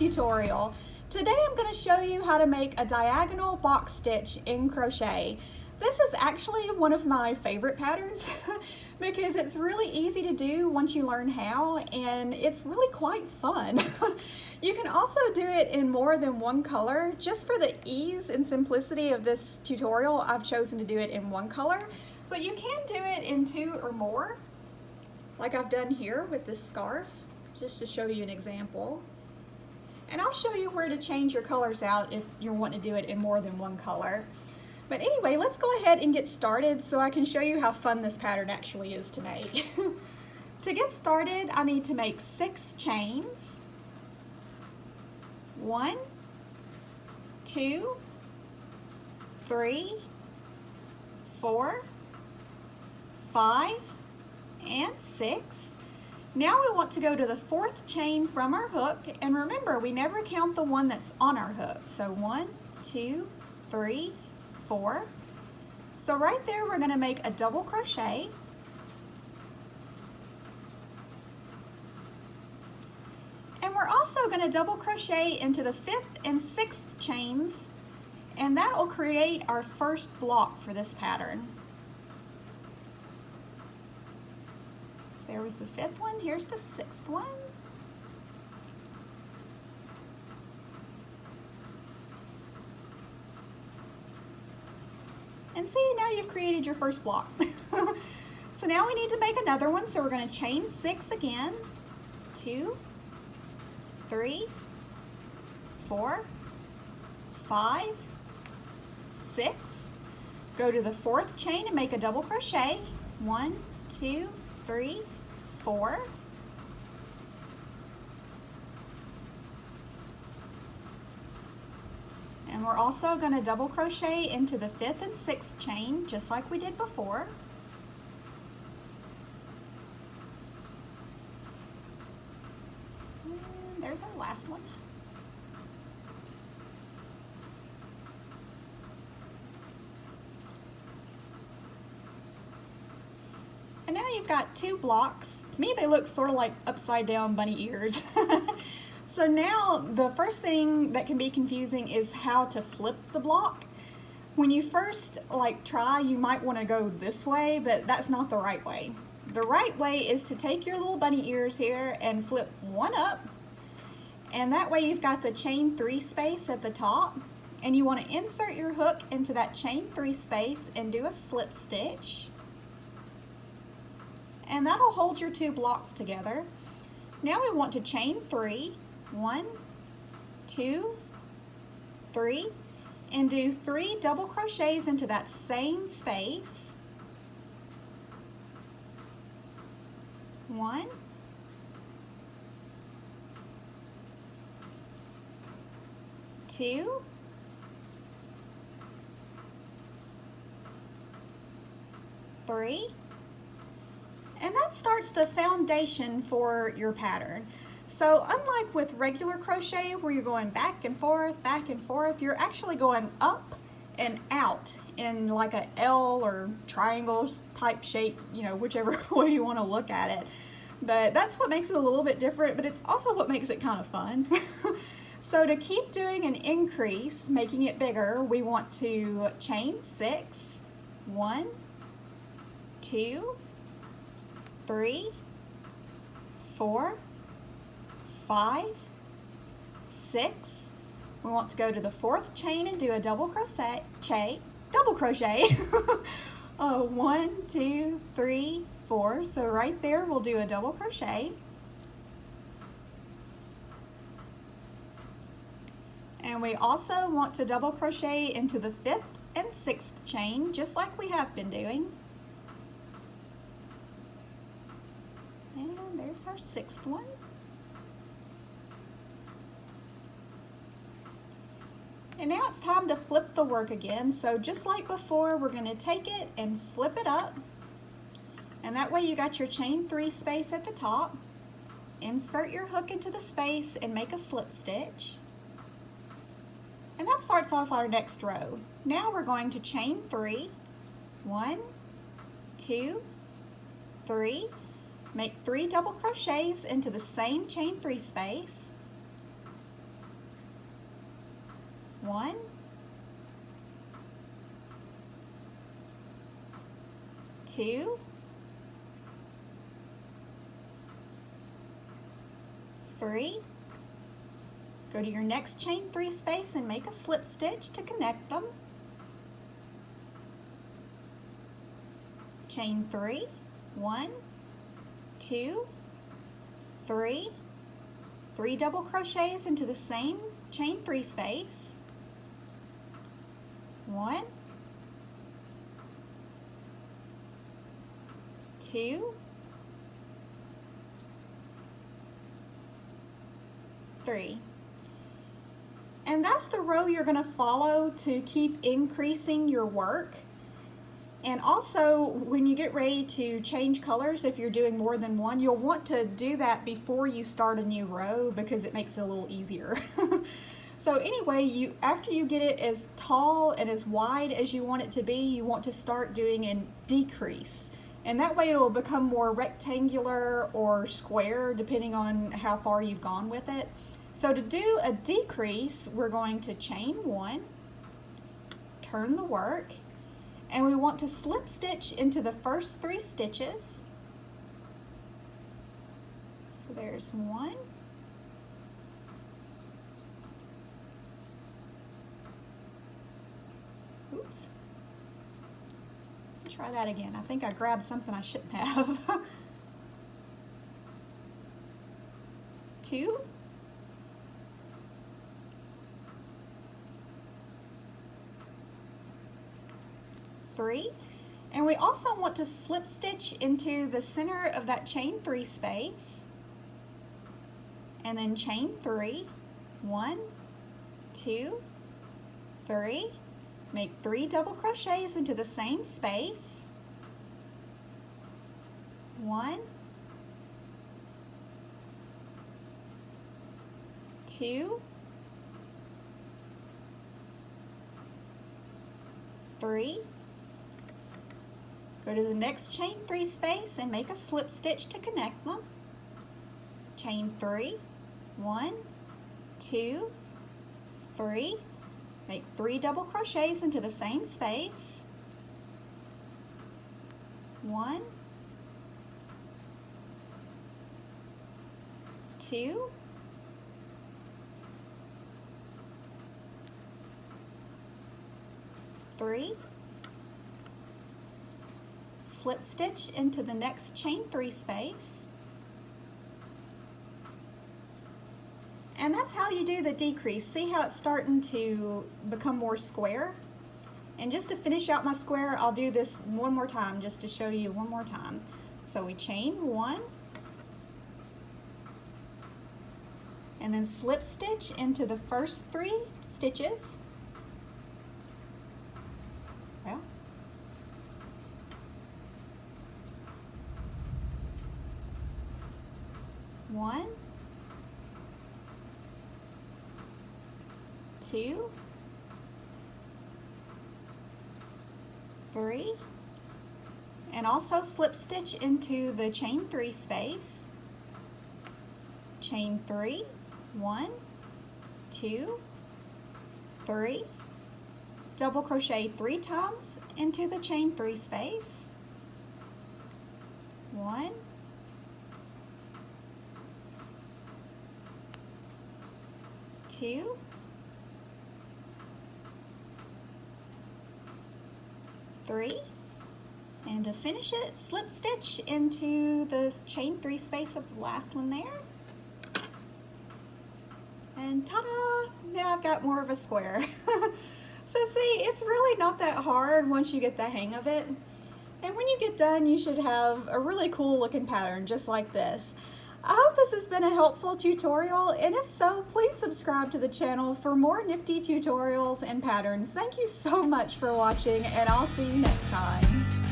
tutorial. Today I'm going to show you how to make a diagonal box stitch in crochet. This is actually one of my favorite patterns because it's really easy to do once you learn how, and it's really quite fun. You can also do it in more than one color. Just for the ease and simplicity of this tutorial, I've chosen to do it in one color, but you can do it in two or more, like I've done here with this scarf, just to show you an example. And I'll show you where to change your colors out if you want to do it in more than one color. But anyway, let's go ahead and get started so I can show you how fun this pattern actually is to make. To get started, I need to make 6 chains. 1, 2, 3, 4, 5, and 6. Now we want to go to the 4th chain from our hook, and remember, we never count the one that's on our hook. So 1, 2, 3, 4. So right there we're going to make a double crochet. And we're also going to double crochet into the 5th and 6th chains, and that will create our first block for this pattern. So there was the 5th one, here's the 6th one. And see, now you've created your first block. So now we need to make another one, so we're going to chain 6 again. 2, 3, 4, 5, 6. Go to the 4th chain and make a double crochet. 1, 2, 3, 4. And we're also going to double crochet into the 5th and 6th chain, just like we did before. And there's our last one. And now you've got 2 blocks. To me, they look sort of like upside down bunny ears. So now the first thing that can be confusing is how to flip the block. When you first try, you might want to go this way, but that's not the right way. The right way is to take your little bunny ears here and flip one up, and that way you've got the chain 3 space at the top, and you want to insert your hook into that chain 3 space and do a slip stitch, and that'll hold your 2 blocks together. Now we want to chain 3. 1, 2, 3, and do 3 double crochets into that same space. 1, 2, 3, and that starts the foundation for your pattern. So unlike with regular crochet where you're going back and forth, you're actually going up and out in like a L or triangle type shape, whichever way you want to look at it. But that's what makes it a little bit different, but it's also what makes it kind of fun. So to keep doing an increase, making it bigger, we want to chain 6. 1, 2, 3, 4, 5, 6. We want to go to the 4th chain and do a double crochet. 1, 2, 3, 4. So right there we'll do a double crochet. And we also want to double crochet into the 5th and 6th chain, just like we have been doing. And there's our 6th one. And now it's time to flip the work again. So just like before, we're going to take it and flip it up. And that way you got your chain 3 space at the top. Insert your hook into the space and make a slip stitch. And that starts off our next row. Now we're going to chain 3. 1, 2, 3. Make 3 double crochets into the same chain 3 space. 1, 2, 3. Go to your next chain 3 space and make a slip stitch to connect them. Chain 3, 1, 2, 3, 3 double crochets into the same chain 3 space. 1, 2, 3. And that's the row you're going to follow to keep increasing your work. And also, when you get ready to change colors, if you're doing more than one, you'll want to do that before you start a new row because it makes it a little easier. So anyway, after you get it as tall and as wide as you want it to be, you want to start doing a decrease. And that way it will become more rectangular or square depending on how far you've gone with it. So to do a decrease, we're going to chain 1, turn the work, and we want to slip stitch into the first 3 stitches. So there's 1, oops, try that again. I think I grabbed something I shouldn't have. 2, 3, and we also want to slip stitch into the center of that chain 3 space, and then chain 3, 1, 2, 3, make 3 double crochets into the same space, 1, 2, 3, go to the next chain 3 space and make a slip stitch to connect them, chain 3, 1, 2, 3, make 3 double crochets into the same space, 1, 2, 3, slip stitch into the next chain 3 space. And that's how you do the decrease. See how it's starting to become more square? And just to finish out my square, I'll do this one more time just to show you one more time. So we chain 1, and then slip stitch into the first 3 stitches. Well, one, 2, 3, and also slip stitch into the chain 3 space, chain 3, 1, 2, 3, double crochet 3 times into the chain 3 space, 1, 2, 3, and to finish it, slip stitch into the chain 3 space of the last one there. And ta-da! Now I've got more of a square. So see, it's really not that hard once you get the hang of it. And when you get done, you should have a really cool looking pattern just like this. I hope this has been a helpful tutorial, and if so, please subscribe to the channel for more nifty tutorials and patterns. Thank you so much for watching, and I'll see you next time.